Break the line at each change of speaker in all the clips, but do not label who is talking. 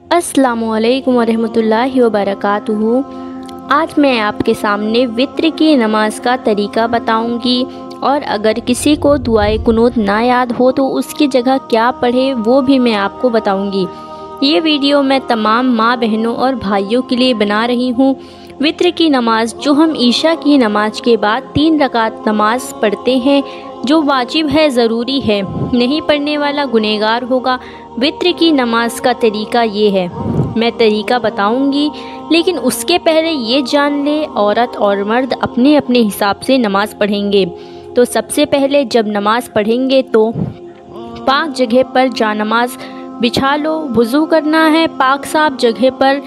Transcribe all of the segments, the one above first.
السلام علیکم ورحمۃ اللہ وبرکاتہ۔ آج میں آپ کے سامنے وتر کی نماز کا طریقہ بتاؤں گی، اور اگر کسی کو دعائے قنوت نہ یاد ہو تو اس کی جگہ کیا پڑھے وہ بھی میں آپ کو بتاؤں گی۔ یہ ویڈیو میں تمام ماں بہنوں اور بھائیوں کے لیے بنا رہی ہوں۔ وتر کی نماز جو ہم عشاء کی نماز کے بعد 3 رکعت نماز پڑھتے ہیں، جو واجب ہے، ضروری ہے، نہیں پڑھنے والا گنہگار ہوگا۔ وتر کی نماز کا طریقہ یہ ہے، میں طریقہ بتاؤں گی، لیکن اس کے پہلے یہ جان لے عورت اور مرد اپنے اپنے حساب سے نماز پڑھیں گے۔ تو سب سے پہلے جب نماز پڑھیں گے تو پاک جگہ پر جا نماز بچھا لو، وضو کرنا ہے، پاک صاف جگہ پر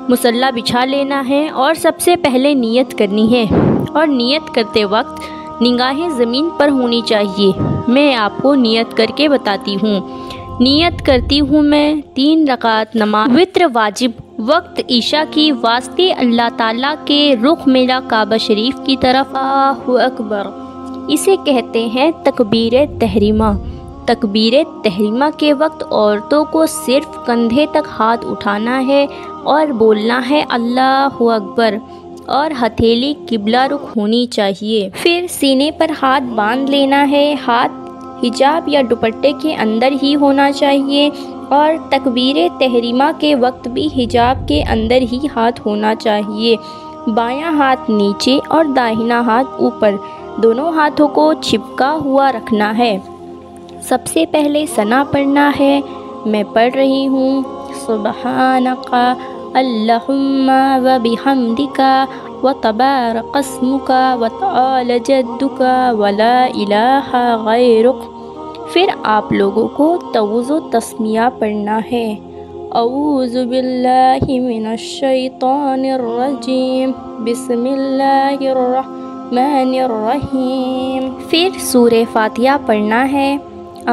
مصلی بچھا لینا ہے، اور سب سے پہلے نیت کرنی ہے، اور نیت کرتے وقت نگاہیں زمین پر ہونی چاہیے۔ میں آپ کو نیت کر کے بتاتی ہوں۔ نیت کرتی ہوں میں 3 رکعت نماز وتر واجب وقت عشاء کی واسطے اللہ تعالیٰ کے رخ میرا کعبہ شریف کی طرف۔ اللہ اکبر، اسے کہتے ہیں تکبیر تحریمہ۔ تکبیر تحریمہ کے وقت عورتوں کو صرف کندھے تک ہاتھ اٹھانا ہے اور بولنا ہے اللہ اکبر، اور ہتھیلی قبلہ رخ ہونی چاہیے۔ پھر سینے پر ہاتھ باندھ لینا ہے، ہاتھ حجاب یا دوپٹے کے اندر ہی ہونا چاہیے، اور تکبیر تحریمہ کے وقت بھی حجاب کے اندر ہی ہاتھ ہونا چاہیے۔ بایاں ہاتھ نیچے اور داہنا ہاتھ اوپر، دونوں ہاتھوں کو چپکا ہوا رکھنا ہے۔ سب سے پہلے ثنا پڑھنا ہے۔ میں پڑھ رہی ہوں، سبحانک اللہم و بحمدک و تبارک اسمک و تعالی جدک و لا الہ غیرک۔ پھر آپ لوگوں کو تعوذ و تسمیہ پڑھنا ہے۔ اعوذ باللہ من الشیطان الرجیم، بسم اللہ الرحمن الرحیم۔ پھر سورہ فاتحہ پڑھنا ہے۔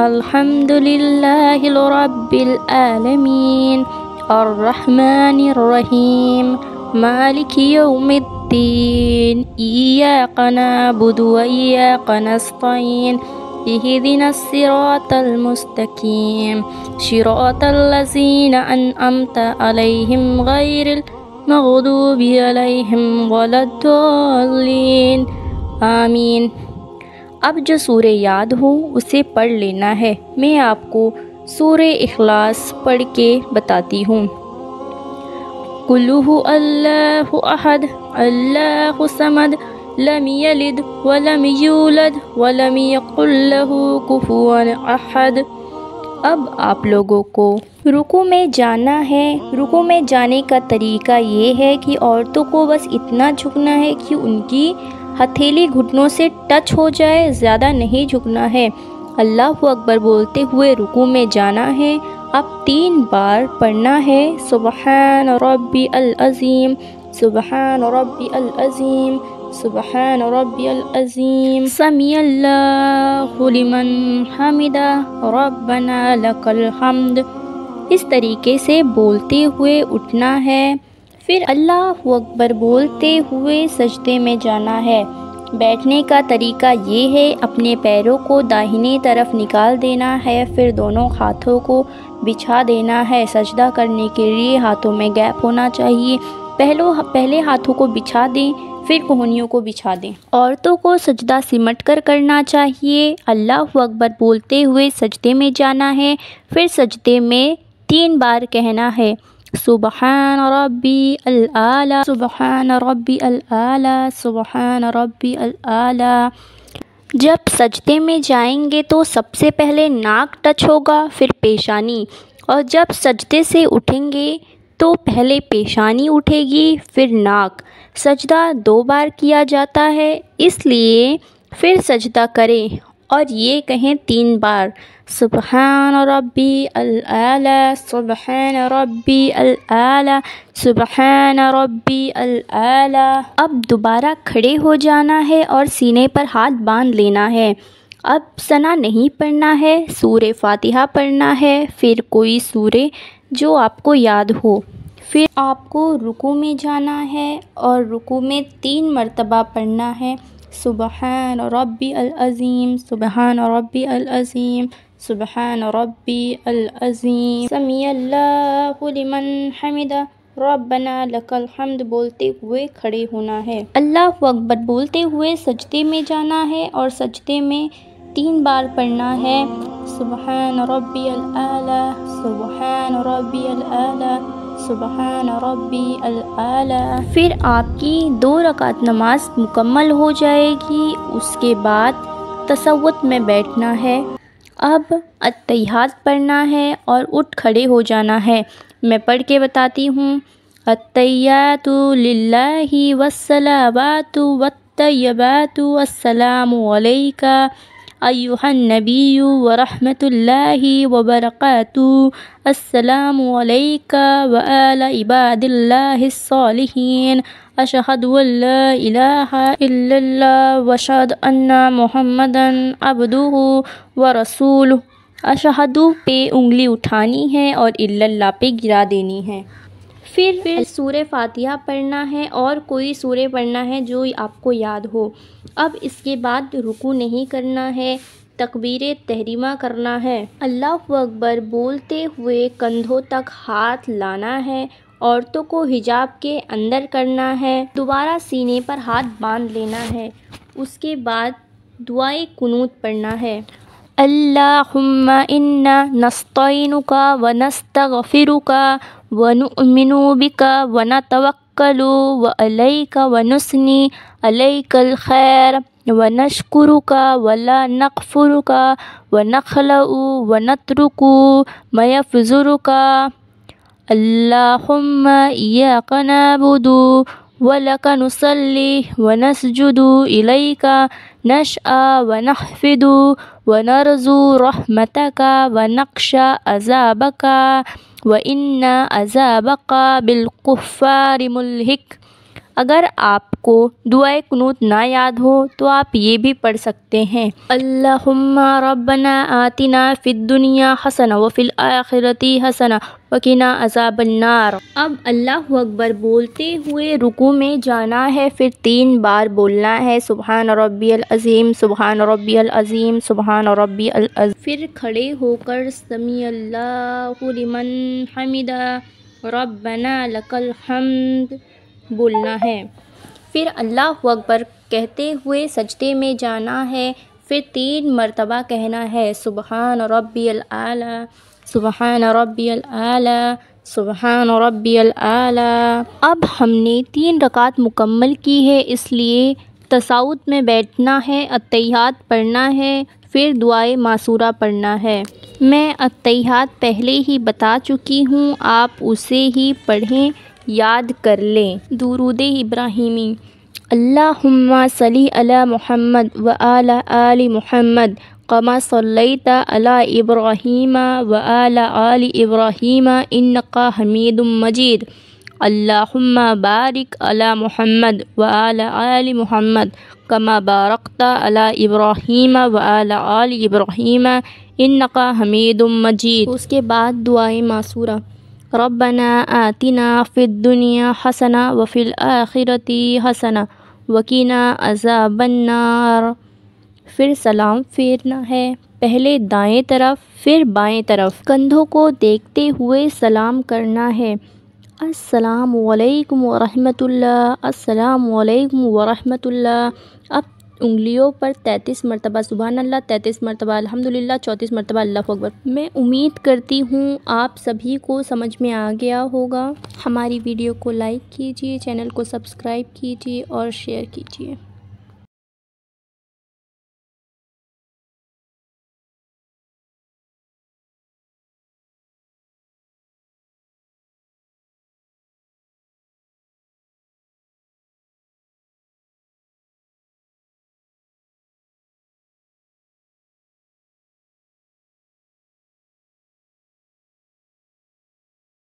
الحمدللہ رب العالمین، الرحمن الرحیم، مالک یوم الدین، ایاک نعبد و ایاک نستعین، اہدنا الصراط المستقیم، صراط الذین انعمت علیہم غیر المغضوب علیہم ولا الضالین، آمین۔ اب جو سورہ یاد ہو اسے پڑھ لینا ہے۔ میں آپ کو سورہ اخلاص پڑھ کے بتاتی ہوں۔ قل ھو اللہ احد اللہ الصمد لم یلد ولم یولد ولم یکن لہ کفوا احد۔ اب آپ لوگوں کو رکوع میں جانا ہے۔ رکوع میں جانے کا طریقہ یہ ہے کہ عورتوں کو بس اتنا جھکنا ہے کہ ان کی ہتھیلی گھٹنوں سے ٹچ ہو جائے، زیادہ نہیں جھکنا ہے۔ اللہ اکبر بولتے ہوئے رکوع میں جانا ہے۔ اب 3 بار پڑھنا ہے، سبحان ربی العظیم، سبحان ربی العظیم، سبحان ربی العظیم، سمیع اللہ لمن حمدہ، ربنا لک الحمد۔ اس طریقے سے بولتے ہوئے اٹھنا ہے۔ پھر اللہ اکبر بولتے ہوئے سجدے میں جانا ہے۔ بیٹھنے کا طریقہ یہ ہے، اپنے پیروں کو داہنی طرف نکال دینا ہے، پھر دونوں ہاتھوں کو بچھا دینا ہے۔ سجدہ کرنے کے لیے ہاتھوں میں گیپ ہونا چاہیے۔ پہلے ہاتھوں کو بچھا دیں، پھر کوہنیوں کو بچھا دیں۔ عورتوں کو سجدہ سمٹ کر کرنا چاہیے۔ اللہ اکبر بولتے ہوئے سجدے میں جانا ہے۔ پھر سجدے میں 3 بار کہنا ہے، سبحان ربی العالی، سبحان ربی العالی، سبحان ربی العالی۔ جب سجدے میں جائیں گے تو سب سے پہلے ناک ٹچ ہوگا، پھر پیشانی، اور جب سجدے سے اٹھیں گے تو پہلے پیشانی اٹھے گی، پھر ناک۔ سجدہ 2 بار کیا جاتا ہے، اس لیے پھر سجدہ کریں اور یہ کہیں 3 بار، سبحان ربی العالی، سبحان ربی العالی، سبحان ربی العالی۔ اب دوبارہ کھڑے ہو جانا ہے اور سینے پر ہاتھ باندھ لینا ہے۔ اب ثنا نہیں پڑھنا ہے، سورہ فاتحہ پڑھنا ہے، پھر کوئی سورہ جو آپ کو یاد ہو۔ پھر آپ کو رکوع میں جانا ہے اور رکوع میں 3 مرتبہ پڑھنا ہے، سبحان ربی العظیم، سبحان ربی العظیم، سبحان ربی العظیم، سمیع اللہ لمن حمدہ، ربنا لک الحمد بولتے ہوئے کھڑے ہونا ہے۔ اللہ اکبر بولتے ہوئے سجدے میں جانا ہے اور سجدے میں 3 بار پڑھنا ہے، سبحان ربی الاعلیٰ، سبحان ربی الاعلیٰ، سبحان ربی الاعلیٰ۔ پھر آپ کی 2 رکعت نماز مکمل ہو جائے گی۔ اس کے بعد تشہد میں بیٹھنا ہے۔ اب اتحیات پڑھنا ہے اور اٹھ کھڑے ہو جانا ہے۔ میں پڑھ کے بتاتی ہوں۔ التحیات للہ والصلوات والطیبات، السلام علیک ایھا النبی ورحمۃ اللہ وبرکاتہ، السلام علیک وعلی عباد اللہ الصالحین، اشہد ان لا الہ الا اللہ واشہد ان محمدا عبدہ ورسولہ۔ اشہد پہ انگلی اٹھانی ہے اور الا اللہ پہ گرا دینی ہے۔ پھر سورہ فاتحہ پڑھنا ہے اور کوئی سورہ پڑھنا ہے جو آپ کو یاد ہو۔ اب اس کے بعد رکوع نہیں کرنا ہے، تکبیر تحریمہ کرنا ہے۔ اللہ اکبر بولتے ہوئے کندھوں تک ہاتھ لانا ہے، عورتوں کو حجاب کے اندر کرنا ہے، دوبارہ سینے پر ہاتھ باندھ لینا ہے۔ اس کے بعد دعائے قنوت پڑھنا ہے۔ اللہم انا نستعینک ونستغفرک ونؤمن بک ونتوکل علیک ونثنی علیک الخیر ونشکرک ولا نکفرک ونخلع ونترک ما یفجرک۔ اللہم ایاک نعبد ولک نصلی ونسجد الیک نسعی ونحفظ ونرجو رحمتک ونخشی عذابک وان عذابک بالکفار ملحق۔ اگر آپ کو دعائے قنوت نہ یاد ہو تو آپ یہ بھی پڑھ سکتے ہیں، اللہم ربنا آتنا فی الدنیا حسنہ وفی الآخرۃ حسنہ وقنا عذاب النار۔ اب اللہ اکبر بولتے ہوئے رکوع میں جانا ہے، پھر 3 بار بولنا ہے، سبحان ربی العظیم، سبحان ربی العظیم، سبحان ربی العظیم۔ پھر کھڑے ہو کر سمیع اللہ لمن حمدہ، ربنا لک الحمد بولنا ہے۔ پھر اللہ اکبر کہتے ہوئے سجدے میں جانا ہے، پھر 3 مرتبہ کہنا ہے، سبحان ربی الاعلیٰ، سبحان ربی الاعلیٰ، سبحان ربی الاعلیٰ۔ اب ہم نے 3 رکعت مکمل کی ہے، اس لیے تشہد میں بیٹھنا ہے، اتحیات پڑھنا ہے، پھر دعائے معصورہ پڑھنا ہے۔ میں اتحیات پہلے ہی بتا چکی ہوں، آپ اسے ہی پڑھیں، یاد کر لیں۔ درود ابراہیمی۔ اللہم صلی علی محمد وعلی آل محمد کما صلیت علی ابراہیم وعلی آل ابراہیم انک حمید مجید۔ اللہم بارک علی محمد وعلی آل محمد کما بارکت علی ابراہیم وعلی آل ابراہیم انک حمید مجید۔ اس کے بعد دعائے معصورہ، ربنا آتنا فی الدنیا حسنہ وفی الآخرۃ حسنہ وقنا عذاب النار۔ پھر سلام پھیرنا ہے، پہلے دائیں طرف پھر بائیں طرف، کندھوں کو دیکھتے ہوئے سلام کرنا ہے، السلام علیکم ورحمۃ اللہ، السلام علیکم ورحمۃ اللہ۔ اب انگلیوں پر 33 مرتبہ سبحان اللہ، 33 مرتبہ الحمدللہ، 34 مرتبہ اللہ اکبر۔ میں امید کرتی ہوں آپ سبھی کو سمجھ میں آ گیا ہوگا۔ ہماری ویڈیو کو لائک کیجیے، چینل کو سبسکرائب کیجیے اور شیئر کیجیے۔